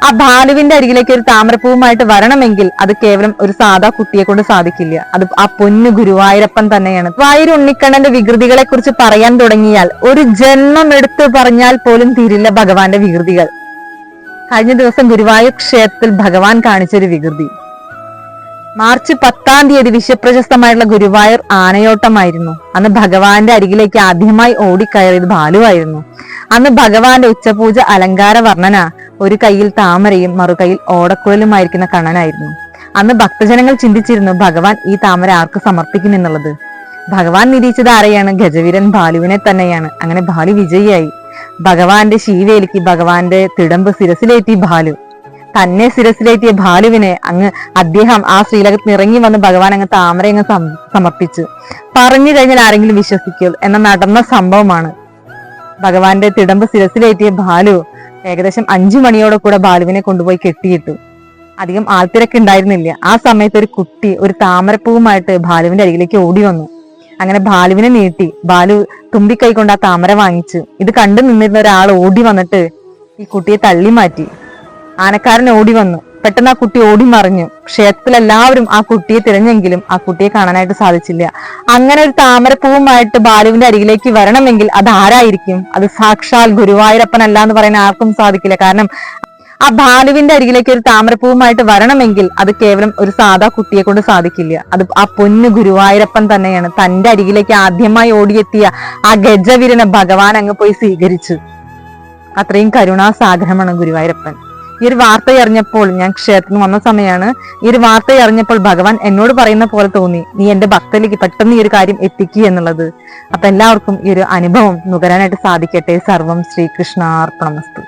ആ ഭാനുവിന്റെ അരികിലേക്ക് ഒരു താമരപ്പൂവുമായിട്ട് വരണമെങ്കിൽ അത് കേവലം ഒരു സാധാ കുട്ടിയെ കൊണ്ട് സാധിക്കില്ല. അത് ആ പൊന്നു ഗുരുവായൂരപ്പൻ തന്നെയാണ്. ഗുരുവായൂർ ഉണ്ണിക്കണ്ണന്റെ വികൃതികളെ കുറിച്ച് പറയാൻ തുടങ്ങിയാൽ ഒരു ജന്മം എടുത്തു പറഞ്ഞാൽ പോലും തീരില്ല ഭഗവാന്റെ വികൃതികൾ. കഴിഞ്ഞ ദിവസം ഗുരുവായൂർ ക്ഷേത്രത്തിൽ ഭഗവാൻ കാണിച്ചൊരു വികൃതി. മാർച്ച് 10-ാം തീയതി വിശ്വപ്രശസ്തമായിട്ടുള്ള ഗുരുവായൂർ ആനയോട്ടമായിരുന്നു. അന്ന് ഭഗവാന്റെ അരികിലേക്ക് ആദ്യമായി ഓടിക്കയറിയത് ബാലുവായിരുന്നു. അന്ന് ഭഗവാന്റെ ഉച്ചപൂജ അലങ്കാര വർണ്ണന ഒരു കയ്യിൽ താമരയും മറുകൈയിൽ ഓടക്കുഴലുമായിരിക്കുന്ന കണ്ണനായിരുന്നു. അന്ന് ഭക്തജനങ്ങൾ ചിന്തിച്ചിരുന്നു ഭഗവാൻ ഈ താമര ആർക്ക് സമർപ്പിക്കും എന്നുള്ളത്. ഭഗവാൻ നിരീക്ഷിച്ചത് ആരെയാണ്? ഗജവീരൻ ബാലുവിനെ തന്നെയാണ്. അങ്ങനെ ബാലു വിജയിയായി. ഭഗവാന്റെ ശീവേലിക്ക് ഭഗവാന്റെ തിടമ്പ് ശിരസിലേറ്റി ബാലു. തന്നെ ശിരസിലേറ്റിയ ബാലുവിനെ അദ്ദേഹം ആ ശ്രീലകത്ത് ഇറങ്ങി വന്ന് ഭഗവാൻ താമര സമർപ്പിച്ചു. പറഞ്ഞു കഴിഞ്ഞാൽ ആരെങ്കിലും വിശ്വസിക്കൂ എന്ന നടന്ന സംഭവമാണ്. ഭഗവാന്റെ തിടമ്പ് ശിരസിലേറ്റിയ ബാലു ഏകദേശം 5 മണിയോടെ കൂടെ ബാലുവിനെ കൊണ്ടുപോയി കെട്ടിയിട്ടു. അധികം ആൾത്തിരക്ക് ഉണ്ടായിരുന്നില്ല. ആ സമയത്ത് ഒരു കുട്ടി ഒരു താമരപ്പൂവുമായിട്ട് ബാലുവിന്റെ അരികിലേക്ക് ഓടി വന്നു. അങ്ങനെ ബാലുവിനെ നീട്ടി. ബാലു തുമ്പിക്കൈ കൊണ്ട് ആ താമര വാങ്ങിച്ചു. ഇത് കണ്ടു നിന്നിരുന്ന ഒരാൾ ഓടി വന്നിട്ട് ഈ കുട്ടിയെ തള്ളി മാറ്റി. ആനക്കാരൻ ഓടി വന്നു. പെട്ടെന്ന് ആ കുട്ടി ഓടി മറിഞ്ഞു. ക്ഷേത്രത്തിൽ എല്ലാവരും ആ കുട്ടിയെ തിരഞ്ഞെങ്കിലും ആ കുട്ടിയെ കാണാനായിട്ട് സാധിച്ചില്ല. അങ്ങനെ ഒരു താമരപ്പൂവുമായിട്ട് ബാലുവിന്റെ അരികിലേക്ക് വരണമെങ്കിൽ അത് ആരായിരിക്കും? അത് സാക്ഷാൽ ഗുരുവായൂരപ്പൻ അല്ല എന്ന് പറയാൻ ആർക്കും സാധിക്കില്ല. കാരണം ആ ബാലുവിന്റെ അരികിലേക്ക് ഒരു താമരപ്പൂവുമായിട്ട് വരണമെങ്കിൽ അത് കേവലം ഒരു സാധാ കുട്ടിയെ കൊണ്ട് സാധിക്കില്ല. അത് ആ പൊന്നു ഗുരുവായൂരപ്പൻ തന്നെയാണ്. തന്റെ അരികിലേക്ക് ആദ്യമായി ഓടിയെത്തിയ ആ ഗജവീരനെ ഭഗവാൻ അങ്ങ് പോയി സ്വീകരിച്ചു. അത്രയും കരുണാസാഗരമാണ് ഗുരുവായൂരപ്പൻ. ഈ ഒരു വാർത്ത അറിഞ്ഞപ്പോൾ ഞാൻ ക്ഷേത്രത്തിൽ വന്ന സമയമാണ്. ഈ ഒരു വാർത്ത അറിഞ്ഞപ്പോൾ ഭഗവാൻ എന്നോട് പറയുന്ന പോലെ തോന്നി, നീ എന്റെ ഭക്തയിലേക്ക് പെട്ടെന്ന് ഈ ഒരു കാര്യം എത്തിക്കുക എന്നുള്ളത്. അപ്പൊ എല്ലാവർക്കും ഈ ഒരു അനുഭവം നുകരാനായിട്ട് സാധിക്കട്ടെ. സർവം ശ്രീകൃഷ്ണാർപ്പണമസ്തു.